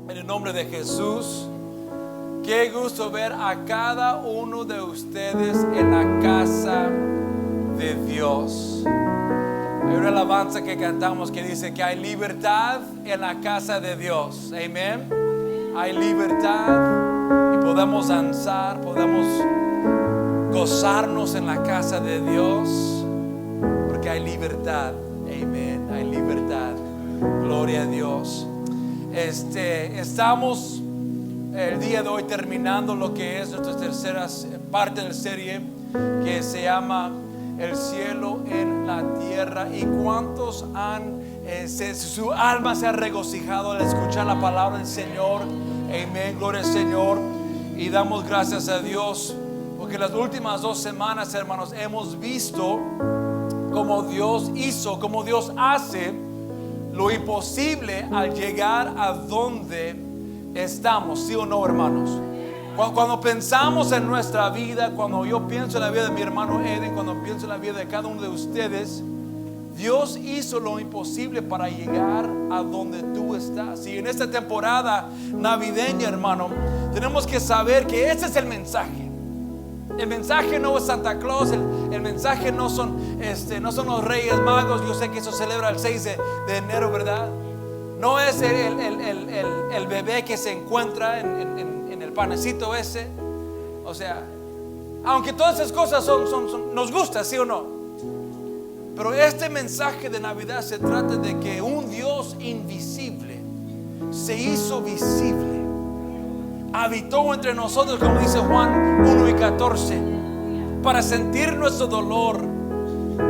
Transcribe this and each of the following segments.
En el nombre de Jesús, qué gusto ver a cada uno de ustedes en la casa de Dios. Hay una alabanza que cantamos que dice que hay libertad en la casa de Dios. Amén. Hay libertad y podemos danzar, podemos gozarnos en la casa de Dios porque hay libertad. Amén. Hay libertad. Gloria a Dios. Estamos el día de hoy terminando lo que es nuestra tercera parte de la serie que se llama El cielo en la tierra. Y cuántos su alma se ha regocijado al escuchar la palabra del Señor. Amén, gloria al Señor. Y damos gracias a Dios porque las últimas 2 semanas, hermanos, hemos visto cómo Dios hizo, cómo Dios hace lo imposible al llegar a donde estamos. ¿Sí o no, hermanos? Cuando pensamos en nuestra vida, cuando yo pienso en la vida de mi hermano Eden, cuando pienso en la vida de cada uno de ustedes, Dios hizo lo imposible para llegar a donde tú estás. Y en esta temporada navideña, hermano, tenemos que saber que ese es el mensaje. El mensaje no es Santa Claus, el mensaje no son los Reyes Magos. Yo sé que eso celebra el 6 de enero, ¿verdad? No es el bebé que se encuentra en el panecito ese. O sea, aunque todas esas cosas nos gustan, ¿sí o no? Pero este mensaje de Navidad se trata de que un Dios invisible se hizo visible, habitó entre nosotros, como dice Juan 1:14, para sentir nuestro dolor,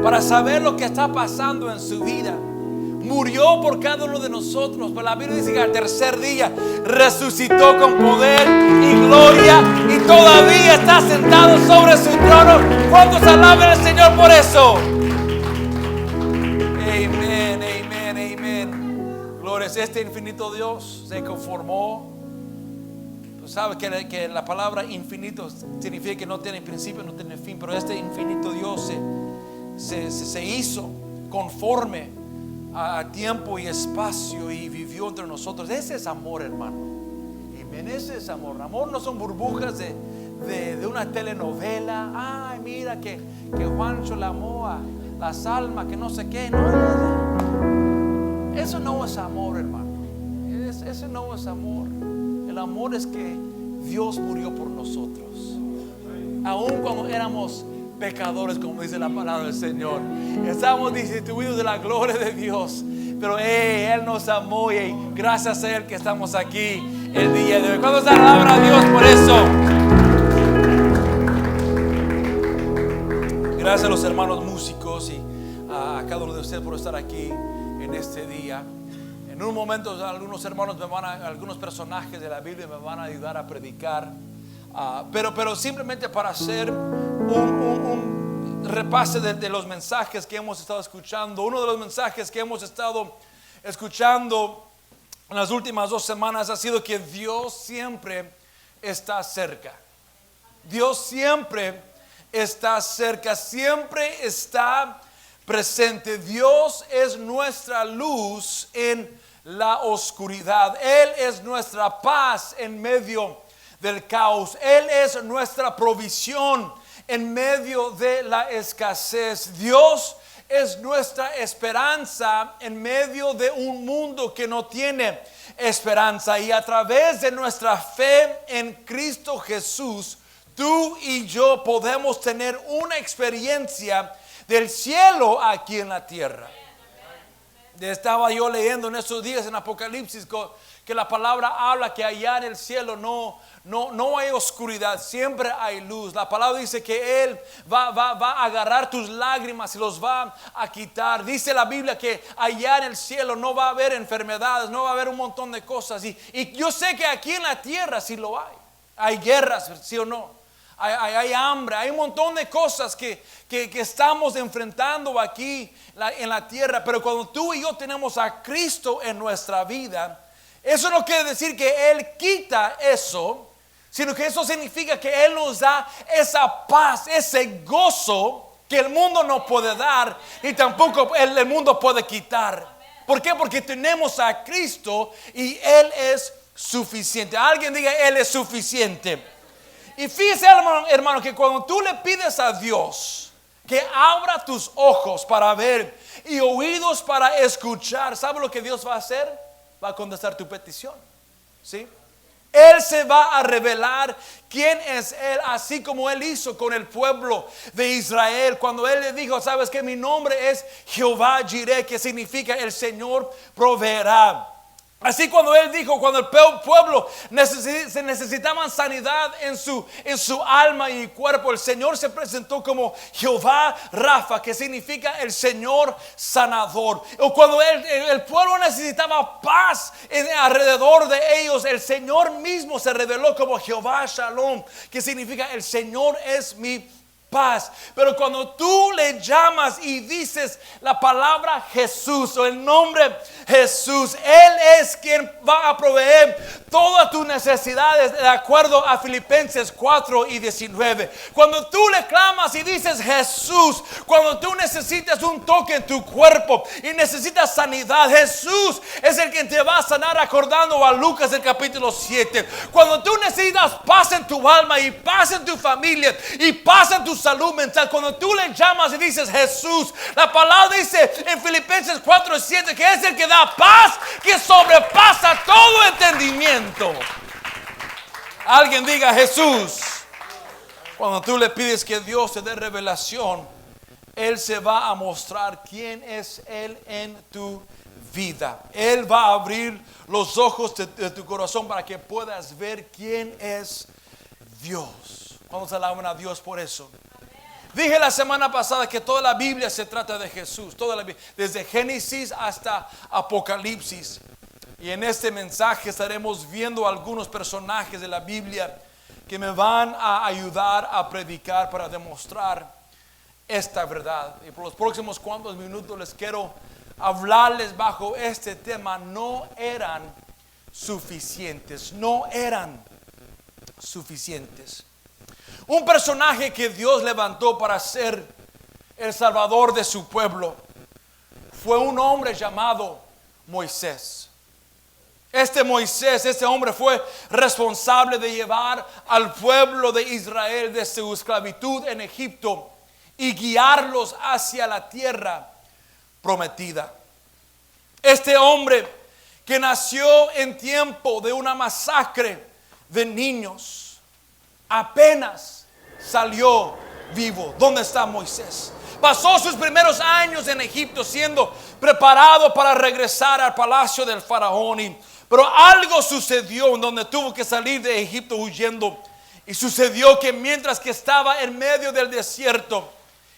para saber lo que está pasando en su vida. Murió por cada uno de nosotros, pero la Biblia dice que al tercer día resucitó con poder y gloria y todavía está sentado sobre su trono. ¿Cuántos alaban al Señor por eso? Amén, amén, amén. Gloria a este infinito Dios se conformó. Pues sabe que la palabra infinito significa que no tiene principio, no tiene fin, pero este infinito Dios se hizo conforme a tiempo y espacio y vivió entre nosotros. Ese es amor, hermano. Amén, ese es amor. Amor no son burbujas de una telenovela. Ay, mira que Juancho la amó a la Salma, que no sé qué. No. Eso no es amor, hermano. Ese no es amor. El amor es que Dios murió por nosotros, aun cuando éramos pecadores, como dice la palabra del Señor. Estábamos destituidos de la gloria de Dios, pero Él nos amó y gracias a Él que estamos aquí el día de hoy. ¿Cuántos alaban a Dios por eso? Gracias a los hermanos músicos y a cada uno de ustedes por estar aquí en este día. En un momento algunos hermanos algunos personajes de la Biblia me van a ayudar a predicar. Pero simplemente para hacer un repase de los mensajes que hemos estado escuchando. Uno de los mensajes que hemos estado escuchando en las últimas 2 semanas ha sido que Dios siempre está cerca. Dios siempre está cerca, siempre está presente. Dios es nuestra luz en la oscuridad. Él es nuestra paz en medio del caos. Él es nuestra provisión en medio de la escasez. Dios es nuestra esperanza en medio de un mundo que no tiene esperanza. Y a través de nuestra fe en Cristo Jesús, tú y yo podemos tener una experiencia del cielo aquí en la tierra. Estaba yo leyendo en estos días en Apocalipsis que la palabra habla que allá en el cielo no hay oscuridad, siempre hay luz. La palabra dice que Él va a agarrar tus lágrimas y los va a quitar. Dice la Biblia que allá en el cielo no va a haber enfermedades, no va a haber un montón de cosas. Y yo sé que aquí en la tierra sí lo hay. Hay guerras, ¿sí o no? Hay hambre, hay un montón de cosas que estamos enfrentando aquí en la tierra. Pero cuando tú y yo tenemos a Cristo en nuestra vida, eso no quiere decir que Él quita eso, sino que eso significa que Él nos da esa paz, ese gozo que el mundo no puede dar y tampoco el mundo puede quitar. ¿Por qué? Porque tenemos a Cristo y Él es suficiente. Alguien diga, Él es suficiente. Y fíjese, hermano, que cuando tú le pides a Dios que abra tus ojos para ver y oídos para escuchar, ¿sabe lo que Dios va a hacer? Va a contestar tu petición. ¿Sí? Él se va a revelar quién es Él, así como Él hizo con el pueblo de Israel. Cuando Él le dijo, sabes que mi nombre es Jehová Jireh, que significa el Señor proveerá. Así cuando Él dijo, cuando el pueblo necesitaban sanidad en su alma y cuerpo, el Señor se presentó como Jehová Rafa, que significa el Señor sanador. O cuando el pueblo necesitaba paz alrededor de ellos, el Señor mismo se reveló como Jehová Shalom, que significa el Señor es mi paz. Pero cuando tú le llamas y dices la palabra Jesús o el nombre Jesús, Él es quien va a proveer todas tus necesidades, de acuerdo a Filipenses 4:19. Cuando tú le clamas y dices Jesús, cuando tú necesitas un toque en tu cuerpo y necesitas sanidad, Jesús es el quien te va a sanar, acordando a Lucas el capítulo 7. Cuando tú necesitas paz en tu alma y paz en tu familia y paz en tu salud mental, cuando tú le llamas y dices Jesús, la palabra dice en Filipenses 4:7 que es el que da paz que sobrepasa todo entendimiento. Alguien diga Jesús. Cuando tú le pides que Dios te dé revelación, Él se va a mostrar quién es Él en tu vida. Él va a abrir los ojos de tu corazón para que puedas ver quién es Dios. Vamos a alabar a Dios por eso. Dije la semana pasada que toda la Biblia se trata de Jesús, toda la Biblia, desde Génesis hasta Apocalipsis. Y en este mensaje estaremos viendo algunos personajes de la Biblia que me van a ayudar a predicar para demostrar esta verdad. Y por los próximos cuantos minutos les quiero hablarles bajo este tema. No eran suficientes, no eran suficientes. Un personaje que Dios levantó para ser el salvador de su pueblo fue un hombre llamado Moisés. Este Moisés, este hombre fue responsable de llevar al pueblo de Israel de su esclavitud en Egipto y guiarlos hacia la tierra prometida. Este hombre que nació en tiempo de una masacre de niños, apenas salió vivo. ¿Dónde está Moisés? Pasó sus primeros años en Egipto siendo preparado para regresar al palacio del faraón. Pero algo sucedió en donde tuvo que salir de Egipto huyendo. Y sucedió que mientras que estaba en medio del desierto,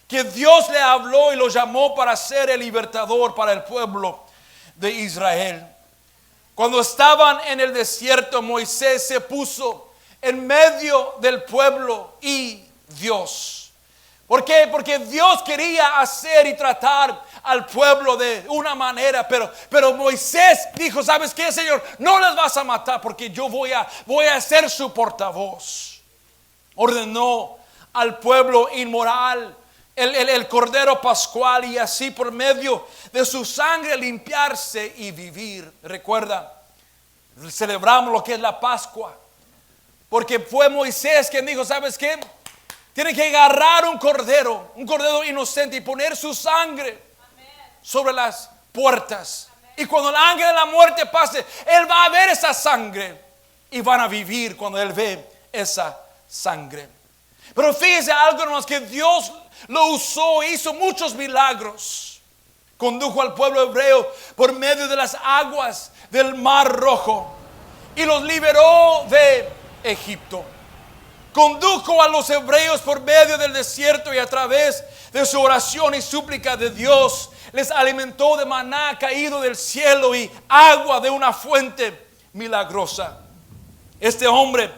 que Dios le habló y lo llamó para ser el libertador para el pueblo de Israel. Cuando estaban en el desierto, Moisés se puso en medio del pueblo y Dios. ¿Por qué? Porque Dios quería hacer y tratar al pueblo de una manera, pero Moisés dijo, ¿sabes qué, Señor? No les vas a matar porque yo voy a ser su portavoz. Ordenó al pueblo inmoral el cordero pascual y así por medio de su sangre limpiarse y vivir. Recuerda, celebramos lo que es la Pascua. Porque fue Moisés quien dijo, ¿sabes qué? Tienen que agarrar un cordero inocente y poner su sangre sobre las puertas. Y cuando el ángel de la muerte pase, él va a ver esa sangre y van a vivir cuando él ve esa sangre. Pero fíjese algo, hermanos, que Dios lo usó, hizo muchos milagros. Condujo al pueblo hebreo por medio de las aguas del Mar Rojo y los liberó de Egipto. Condujo a los hebreos por medio del desierto y a través de su oración y súplica de Dios les alimentó de maná caído del cielo y agua de una fuente milagrosa. Este hombre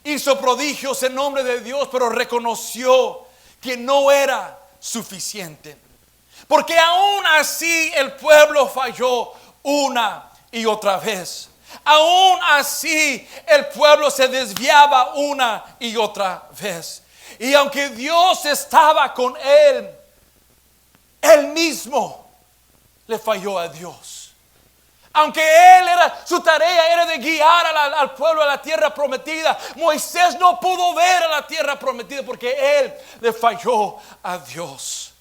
hizo prodigios en nombre de Dios, pero reconoció que no era suficiente, porque aún así el pueblo falló una y otra vez. Aún así el pueblo se desviaba una y otra vez. Y aunque Dios estaba con él mismo le falló a Dios. Aunque su tarea era de guiar al pueblo a la tierra prometida, Moisés no pudo ver a la tierra prometida porque él le falló a Dios.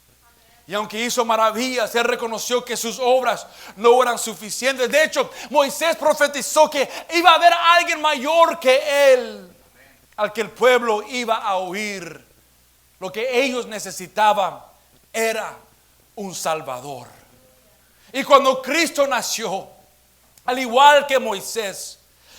Y aunque hizo maravillas, él reconoció que sus obras no eran suficientes. De hecho, Moisés profetizó que iba a haber alguien mayor que él, al que el pueblo iba a oír. Lo que ellos necesitaban era un Salvador. Y cuando Cristo nació, al igual que Moisés,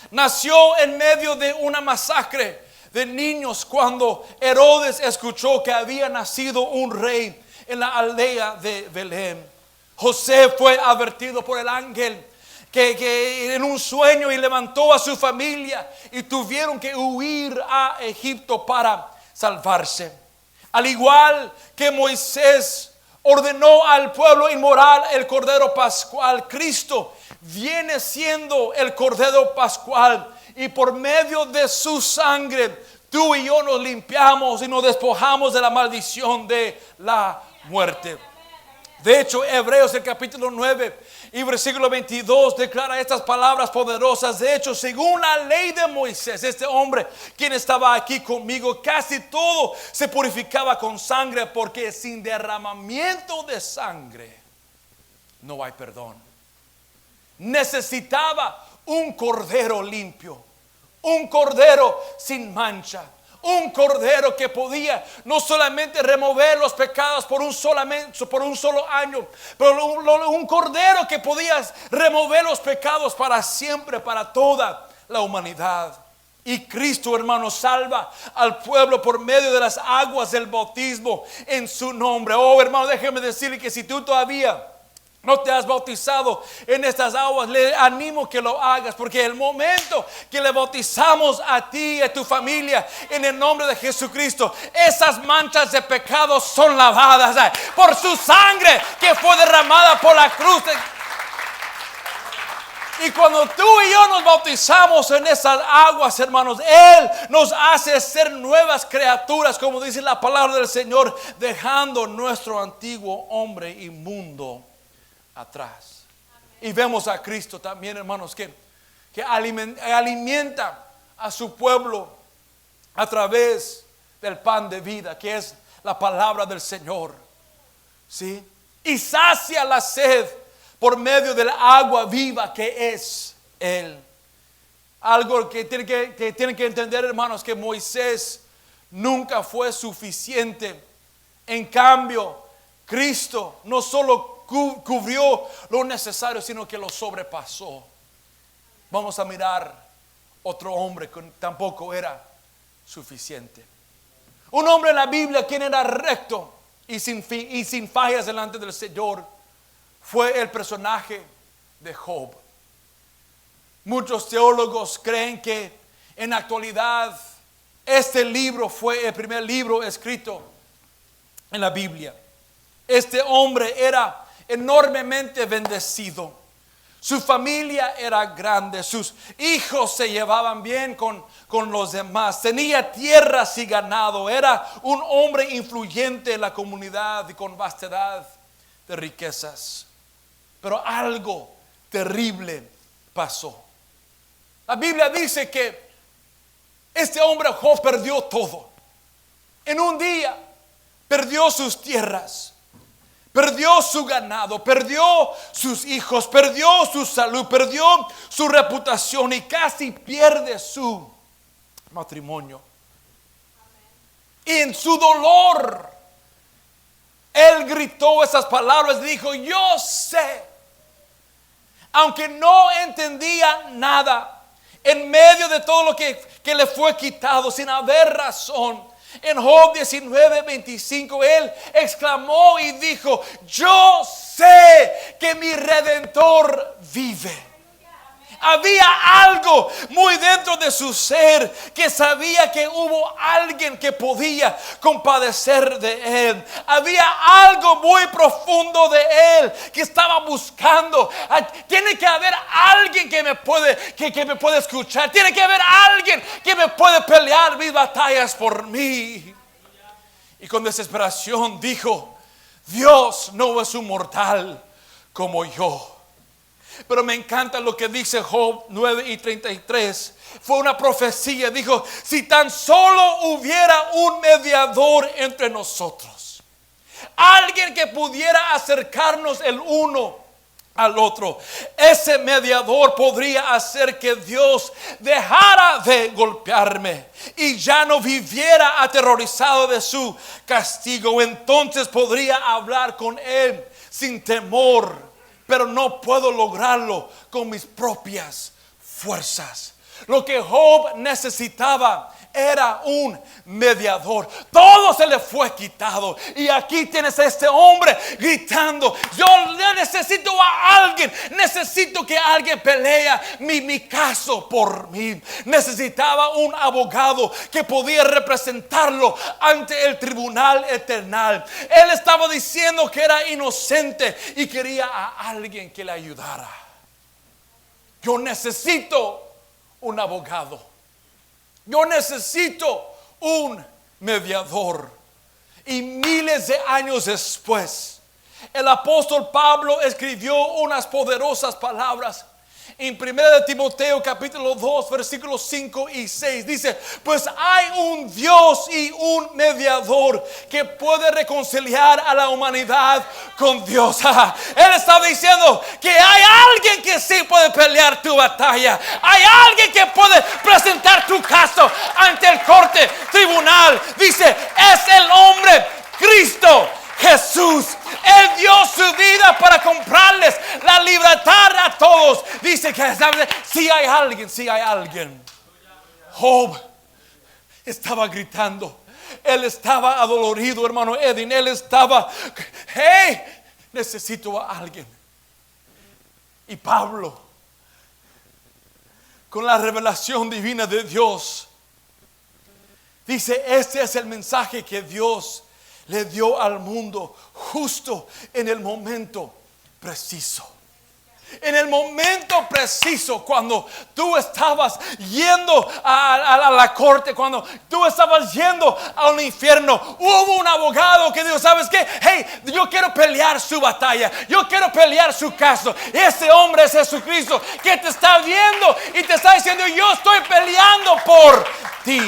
nació en medio de una masacre de niños cuando Herodes escuchó que había nacido un rey en la aldea de Belén. José fue advertido por el ángel que en un sueño y levantó a su familia y tuvieron que huir a Egipto para salvarse. Al igual que Moisés ordenó al pueblo inmolar el cordero pascual, Cristo viene siendo el cordero pascual y por medio de su sangre tú y yo nos limpiamos y nos despojamos de la maldición de la muerte. De hecho, Hebreos el capítulo 9 y versículo 22 declara estas palabras poderosas. De hecho, según la ley de Moisés, este hombre quien estaba aquí conmigo, casi todo se purificaba con sangre, porque sin derramamiento de sangre no hay perdón. Necesitaba un cordero limpio, un cordero sin mancha, un cordero que podía no solamente remover los pecados por un solo año, pero un cordero que podía remover los pecados para siempre, para toda la humanidad. Y Cristo, hermano, salva al pueblo por medio de las aguas del bautismo en su nombre. Oh, hermano, déjeme decirle que si tú todavía no te has bautizado en estas aguas, le animo que lo hagas, porque el momento que le bautizamos a ti y a tu familia en el nombre de Jesucristo, esas manchas de pecado son lavadas por su sangre que fue derramada por la cruz. Y cuando tú y yo nos bautizamos en esas aguas, hermanos, Él nos hace ser nuevas criaturas, como dice la palabra del Señor, dejando nuestro antiguo hombre inmundo atrás. Y vemos a Cristo también, hermanos, que alimenta a su pueblo a través del pan de vida, que es la palabra del Señor, ¿sí? Y sacia la sed por medio del agua viva que es Él. Algo que tienen que entender, hermanos, que Moisés nunca fue suficiente. En cambio, Cristo no solo cubrió lo necesario, sino que lo sobrepasó. Vamos a mirar otro hombre que tampoco era suficiente. Un hombre en la Biblia quien era recto y sin fallas delante del Señor fue el personaje de Job. Muchos teólogos creen que en la actualidad este libro fue el primer libro escrito en la Biblia. Este hombre era enormemente bendecido. Su familia era grande. Sus hijos se llevaban bien con los demás. Tenía tierras y ganado. Era un hombre influyente en la comunidad y con vastedad de riquezas. Pero algo terrible pasó. La Biblia dice que este hombre Job perdió todo. En un día perdió sus tierras, perdió su ganado, perdió sus hijos, perdió su salud, perdió su reputación y casi pierde su matrimonio. Y en su dolor, él gritó esas palabras y dijo: yo sé, aunque no entendía nada, en medio de todo lo que le fue quitado sin haber razón. En Job 19:25 él exclamó y dijo: yo sé que mi Redentor vive. Había algo muy dentro de su ser que sabía que hubo alguien que podía compadecer de él. Había algo muy profundo de él que estaba buscando. Tiene que haber alguien que me puede escuchar. Tiene que haber alguien que me puede pelear mis batallas por mí. Y con desesperación dijo: Dios no es un mortal como yo. Pero me encanta lo que dice Job 9:33. Fue una profecía. Dijo, si tan solo hubiera un mediador entre nosotros, alguien que pudiera acercarnos el uno al otro, ese mediador podría hacer que Dios dejara de golpearme y ya no viviera aterrorizado de su castigo. Entonces podría hablar con Él sin temor, pero no puedo lograrlo con mis propias fuerzas. Lo que Job necesitaba era un mediador. Todo se le fue quitado. Y aquí tienes a este hombre gritando, yo necesito a alguien. Necesito que alguien pelee mi caso por mí. Necesitaba un abogado que podía representarlo ante el tribunal eterno. Él estaba diciendo que era inocente y quería a alguien que le ayudara. Yo necesito un abogado. Yo necesito un mediador. Y miles de años después, el apóstol Pablo escribió unas poderosas palabras. En 1 de Timoteo capítulo 2 versículos 5 y 6 dice, pues hay un Dios y un mediador que puede reconciliar a la humanidad con Dios. Él estaba diciendo que hay alguien que sí puede pelear tu batalla. Hay alguien que puede presentar tu caso ante el corte tribunal. Dice, es el hombre Cristo Jesús. Él dio su vida para comprarles la libertad a todos. Dice que si hay alguien. Job estaba gritando. Él estaba adolorido, hermano Edwin. Él estaba, hey, necesito a alguien. Y Pablo, con la revelación divina de Dios, dice, este es el mensaje que Dios le dio al mundo justo en el momento preciso. En el momento preciso, cuando tú estabas yendo a la corte, cuando tú estabas yendo al infierno, hubo un abogado que dijo, ¿sabes qué? Hey, yo quiero pelear su batalla, yo quiero pelear su caso. Ese hombre es Jesucristo que te está viendo y te está diciendo, yo estoy peleando por ti.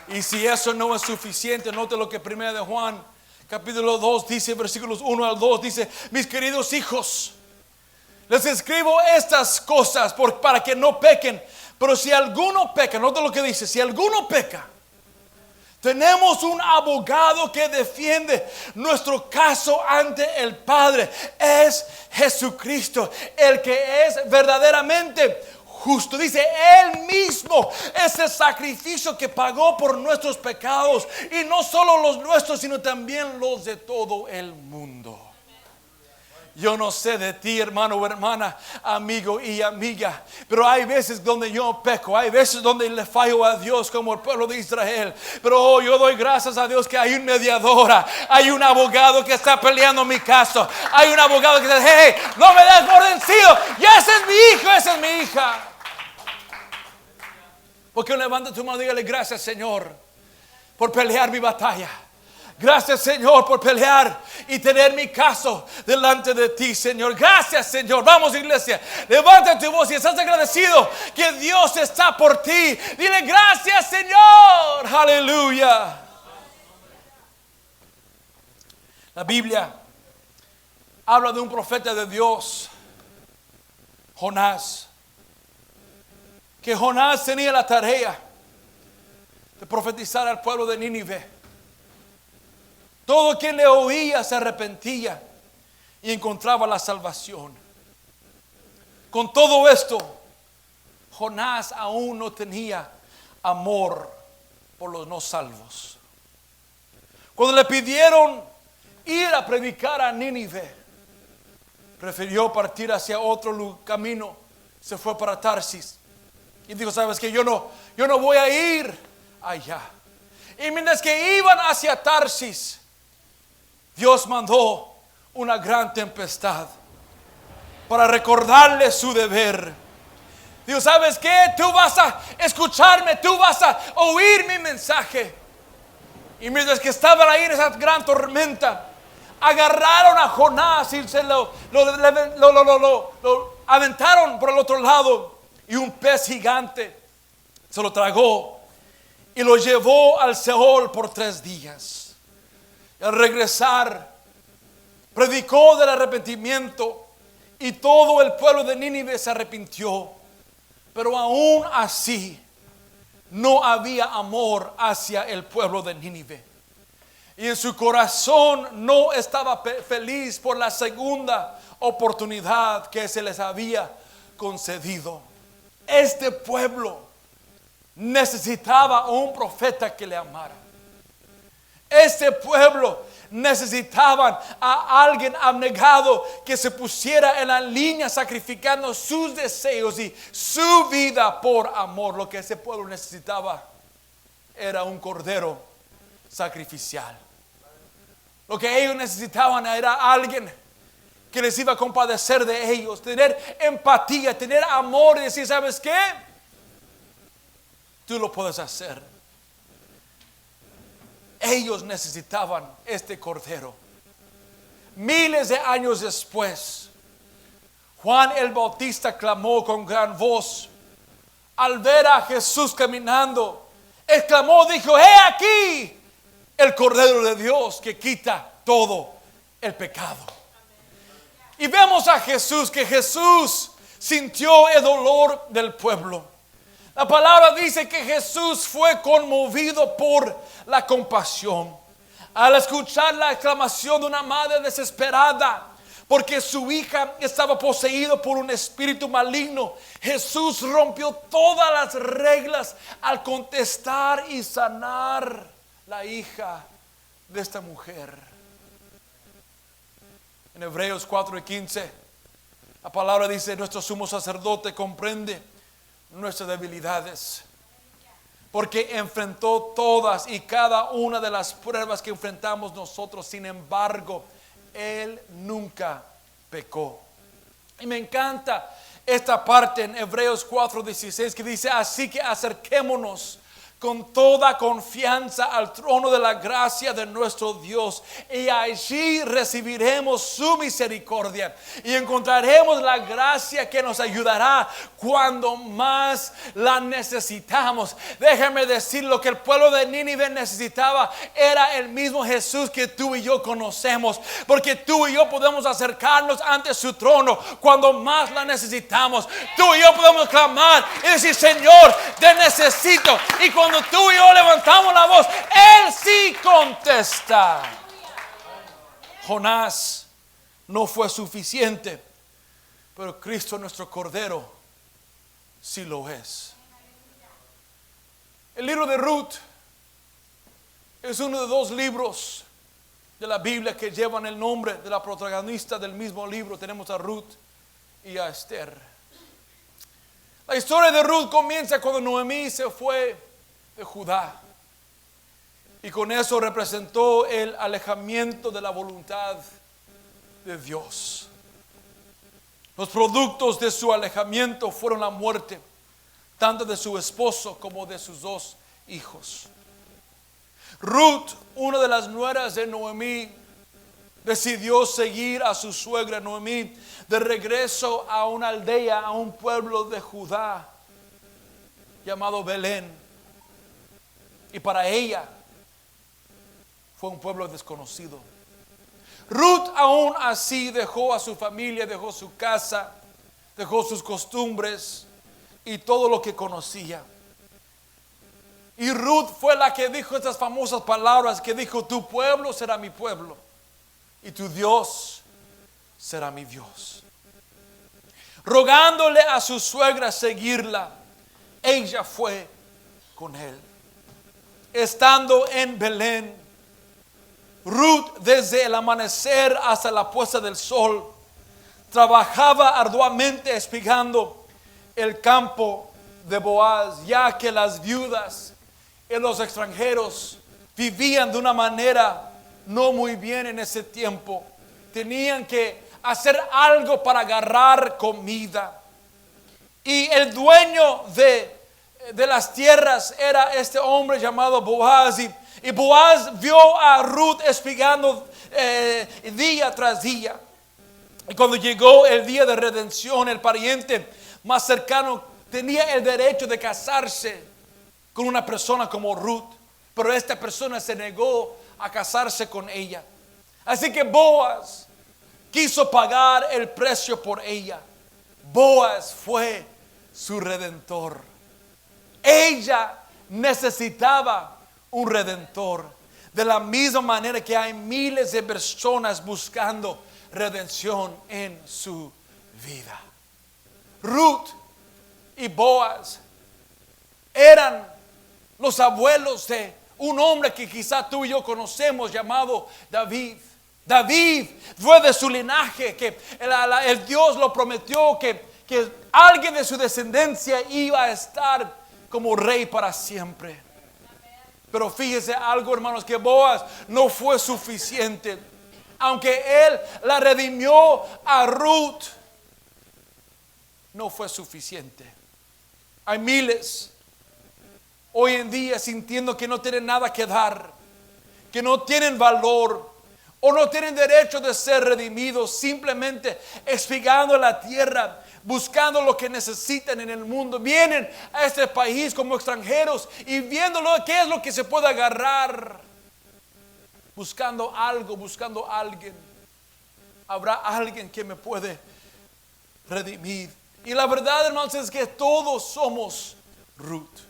Y si eso no es suficiente, note lo que 1 de Juan capítulo 2 dice, versículos 1 al 2 dice, mis queridos hijos, les escribo estas cosas para que no pequen. Pero si alguno peca, note lo que dice, si alguno peca, tenemos un abogado que defiende nuestro caso ante el Padre. Es Jesucristo, el que es verdaderamente justo. Dice, Él mismo es el sacrificio que pagó por nuestros pecados. Y no solo los nuestros, sino también los de todo el mundo. Yo no sé de ti, hermano o hermana, amigo y amiga, pero hay veces donde yo peco, hay veces donde le fallo a Dios como el pueblo de Israel. Pero yo doy gracias a Dios que hay un mediador, hay un abogado que está peleando mi caso. Hay un abogado que dice, hey, no me des por vencido, ya ese es mi hijo, esa es mi hija. Porque levanta tu mano y dígale, gracias Señor por pelear mi batalla. Gracias Señor por pelear y tener mi caso delante de ti, Señor. Gracias Señor. Vamos, iglesia, levanta tu voz y estás agradecido que Dios está por ti. Dile gracias Señor. Aleluya. La Biblia habla de un profeta de Dios, Jonás. Que Jonás tenía la tarea de profetizar al pueblo de Nínive. Todo quien le oía se arrepentía y encontraba la salvación. Con todo esto, Jonás aún no tenía amor por los no salvos. Cuando le pidieron ir a predicar a Nínive, prefirió partir hacia otro camino. Se fue para Tarsis y dijo, ¿sabes qué? Yo no voy a ir allá. Y mientras que iban hacia Tarsis, Dios mandó una gran tempestad para recordarle su deber. Dios, ¿sabes qué? Tú vas a escucharme, tú vas a oír mi mensaje. Y mientras que estaban ahí en esa gran tormenta, agarraron a Jonás y se lo aventaron por el otro lado, y un pez gigante se lo tragó y lo llevó al Seol por 3 días. Y al regresar, predicó del arrepentimiento y todo el pueblo de Nínive se arrepintió. Pero aún así no había amor hacia el pueblo de Nínive. Y en su corazón no estaba feliz por la segunda oportunidad que se les había concedido. Este pueblo necesitaba un profeta que le amara. Este pueblo necesitaban a alguien abnegado que se pusiera en la línea sacrificando sus deseos y su vida por amor. Lo que ese pueblo necesitaba era un cordero sacrificial. Lo que ellos necesitaban era alguien que les iba a compadecer de ellos, tener empatía, tener amor y decir, ¿sabes qué? Tú lo puedes hacer. Ellos necesitaban este cordero. Miles de años después, Juan el Bautista clamó con gran voz. Al ver a Jesús caminando, exclamó, dijo, ¡he aquí el Cordero de Dios que quita todo el pecado! Y vemos a Jesús, que Jesús sintió el dolor del pueblo. La palabra dice que Jesús fue conmovido por la compasión. Al escuchar la exclamación de una madre desesperada porque su hija estaba poseída por un espíritu maligno, Jesús rompió todas las reglas al contestar y sanar la hija de esta mujer. En Hebreos 4:15, la palabra dice, nuestro sumo sacerdote comprende nuestras debilidades, porque enfrentó todas y cada una de las pruebas que enfrentamos nosotros. Sin embargo, Él nunca pecó. Y me encanta esta parte en Hebreos 4:16 que dice, así que acerquémonos con toda confianza al trono de la gracia de nuestro Dios, y allí recibiremos su misericordia y encontraremos la gracia que nos ayudará cuando más la necesitamos. Déjame decir, lo que el pueblo de Nínive necesitaba era el mismo Jesús que tú y yo conocemos, porque tú y yo podemos acercarnos ante su trono cuando más la necesitamos. Tú y yo podemos clamar y decir, Señor, te necesito, y cuando tú y yo levantamos la voz, Él sí contesta. Jonás no fue suficiente, pero Cristo, nuestro Cordero, sí lo es. El libro de Ruth es uno de 2 libros de la Biblia que llevan el nombre de la protagonista del mismo libro. Tenemos a Ruth y a Esther. La historia de Ruth comienza cuando Noemí se fue de Judá, y con eso representó el alejamiento de la voluntad de Dios. Los productos de su alejamiento fueron la muerte tanto de su esposo como de sus 2 hijos. Ruth, una de las nueras de Noemí, decidió seguir a su suegra Noemí de regreso a una aldea, a un pueblo de Judá llamado Belén. Y para ella fue un pueblo desconocido. Ruth aún así dejó a su familia, dejó su casa, dejó sus costumbres y todo lo que conocía. Y Ruth fue la que dijo estas famosas palabras, que dijo, tu pueblo será mi pueblo y tu Dios será mi Dios. Rogándole a su suegra seguirla, ella fue con él. Estando en Belén, Ruth, desde el amanecer hasta la puesta del sol, trabajaba arduamente espigando el campo de Boaz, ya que las viudas y los extranjeros vivían de una manera no muy bien en ese tiempo. Tenían que hacer algo para agarrar comida. Y el dueño de las tierras era este hombre llamado Boaz, Y Boaz vio a Ruth espiando día tras día. Y cuando llegó el día de redención, el pariente más cercano tenía el derecho de casarse con una persona como Ruth. Pero esta persona se negó a casarse con ella. Así que Boaz quiso pagar el precio por ella. Boaz fue su redentor. Ella necesitaba un redentor. De la misma manera que hay miles de personas buscando redención en su vida. Ruth y Boaz eran los abuelos de un hombre que quizá tú y yo conocemos llamado David. David fue de su linaje, que el Dios lo prometió que alguien de su descendencia iba a estar como rey para siempre. Pero fíjese algo, hermanos, que Boaz no fue suficiente. Aunque él la redimió a Ruth, no fue suficiente. Hay miles hoy en día sintiendo que no tienen nada que dar, que no tienen valor o no tienen derecho de ser redimidos, simplemente espigando la tierra, buscando lo que necesitan en el mundo. Vienen a este país como extranjeros y viendo qué es lo que se puede agarrar, buscando algo, buscando a alguien. Habrá alguien que me puede redimir. Y la verdad, hermanos, es que todos somos Ruth.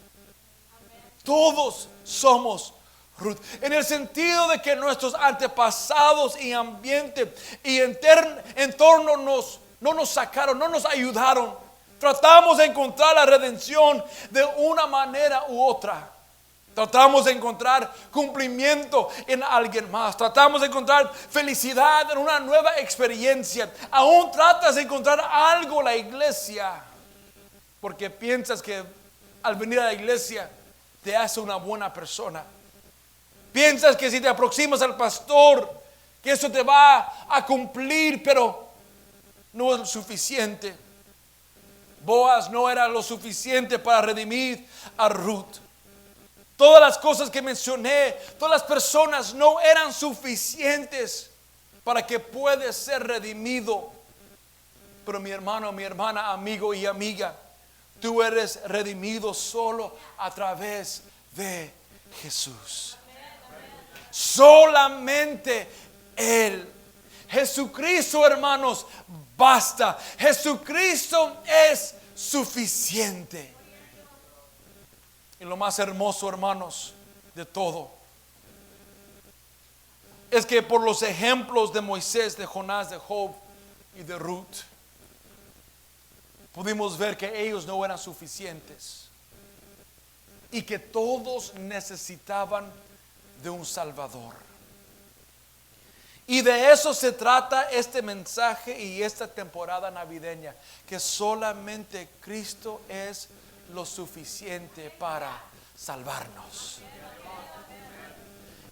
Todos somos Ruth. En el sentido de que nuestros antepasados y ambiente y entorno no nos sacaron, no nos ayudaron. Tratamos de encontrar la redención de una manera u otra. Tratamos de encontrar cumplimiento en alguien más. Tratamos de encontrar felicidad en una nueva experiencia. Aún tratas de encontrar algo en la iglesia, porque piensas que al venir a la iglesia te hace una buena persona. Piensas que si te aproximas al pastor, que eso te va a cumplir, pero no es suficiente. Boaz no era lo suficiente para redimir a Ruth. Todas las cosas que mencioné, todas las personas no eran suficientes para que puedas ser redimido. Pero mi hermano, mi hermana, amigo y amiga, tú eres redimido solo a través de Jesús. Solamente Él. Jesucristo, hermanos, basta. Jesucristo es suficiente. Y lo más hermoso, hermanos, de todo es que por los ejemplos de Moisés, de Jonás, de Job y de Ruth, pudimos ver que ellos no eran suficientes y que todos necesitaban de un Salvador. Y de eso se trata este mensaje y esta temporada navideña, que solamente Cristo es lo suficiente para salvarnos.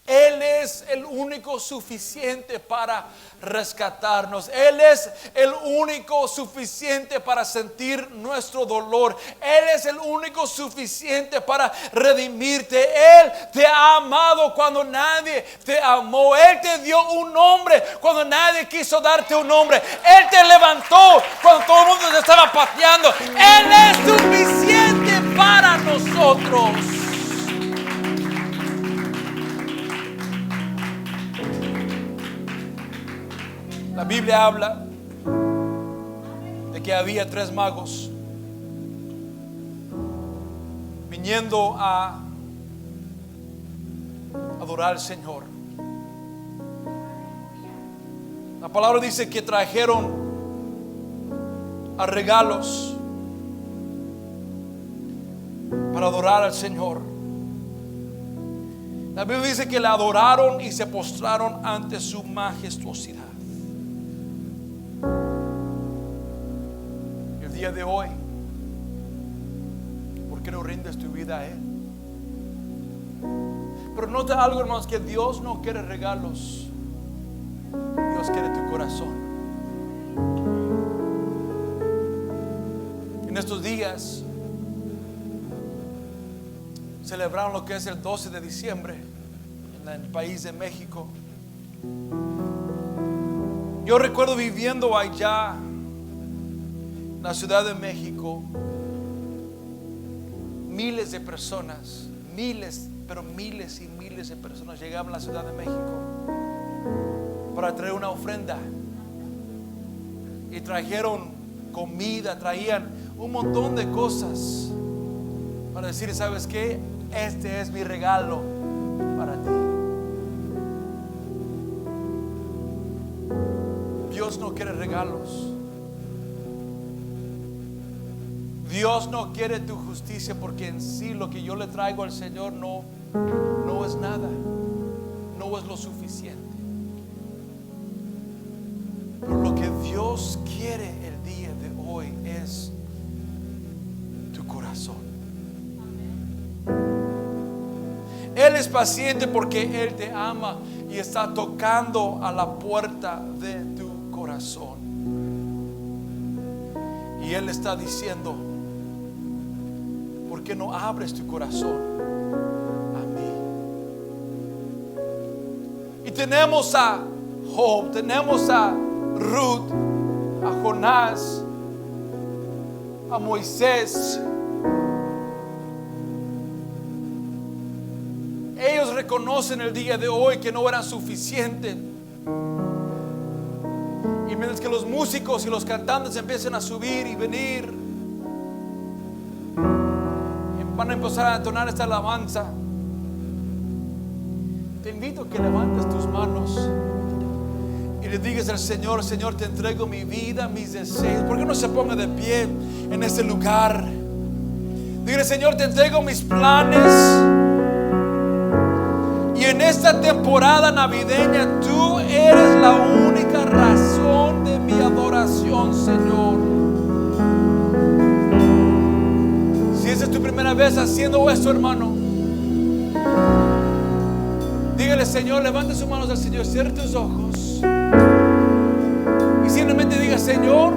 Él es el único suficiente para rescatarnos. Él es el único suficiente para sentir nuestro dolor. Él es el único suficiente para redimirte. Él te ha amado cuando nadie te amó. Él te dio un nombre cuando nadie quiso darte un nombre. Él te levantó cuando todo el mundo te estaba pateando. Él es suficiente para nosotros. La Biblia habla de que había 3 magos viniendo a adorar al Señor. La palabra dice que trajeron a regalos para adorar al Señor. La Biblia dice que la adoraron y se postraron ante su majestuosidad. El día de hoy, ¿por qué no rindes tu vida a Él? Pero nota algo, hermanos, que Dios no quiere regalos. Dios quiere tu corazón. En estos días celebraron lo que es el 12 de diciembre, en el país de México. Yo recuerdo viviendo allá en la Ciudad de México, miles de personas, miles, pero miles y miles de personas llegaban a la Ciudad de México para traer una ofrenda. Y trajeron comida, traían un montón de cosas para decir, ¿sabes qué? Este es mi regalo para ti. Dios no quiere regalos. Dios no quiere tu justicia, porque en sí lo que yo le traigo al Señor no es nada, no es lo suficiente. Pero lo que Dios quiere el día de hoy es tu corazón. Él es paciente porque Él te ama y está tocando a la puerta de tu corazón. Y Él está diciendo, ¿por qué no abres tu corazón a mí? Y tenemos a Job, tenemos a Ruth, a Jonás, a Moisés. Ellos reconocen el día de hoy que no eran suficientes. Y mientras que los músicos y los cantantes empiezan a subir y venir, van a empezar a entonar esta alabanza, te invito a que levantes tus manos y le digas al Señor, Señor, te entrego mi vida, mis deseos. ¿Por qué no se ponga de pie en este lugar? Dile, Señor, te entrego mis planes. Y en esta temporada navideña, tú eres la única razón de mi adoración, Señor. Si esa es tu primera vez haciendo esto, hermano, dígale, Señor, levante sus manos al Señor, cierre tus ojos y simplemente diga, Señor,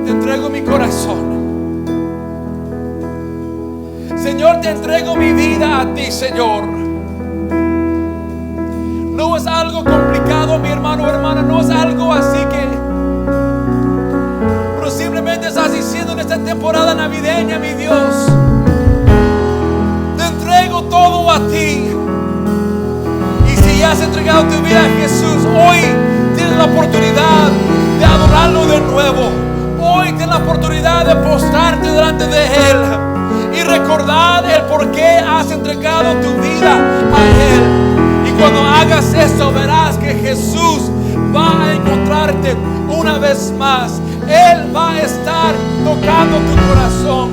te entrego mi corazón. Señor, te entrego mi vida a ti, Señor. No es algo complicado, mi hermano o hermana, no es algo así que, pero simplemente estás diciendo en esta temporada navideña, mi Dios, te entrego todo a ti. Y si has entregado tu vida a Jesús, hoy tienes la oportunidad de adorarlo de nuevo. Hoy tienes la oportunidad de postrarte delante de Él y recordar el por qué has entregado tu vida a Él. Y cuando hagas esto, verás que Jesús va a encontrarte una vez más. Él va a estar tocando tu corazón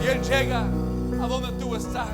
y Él llega a donde tú estás.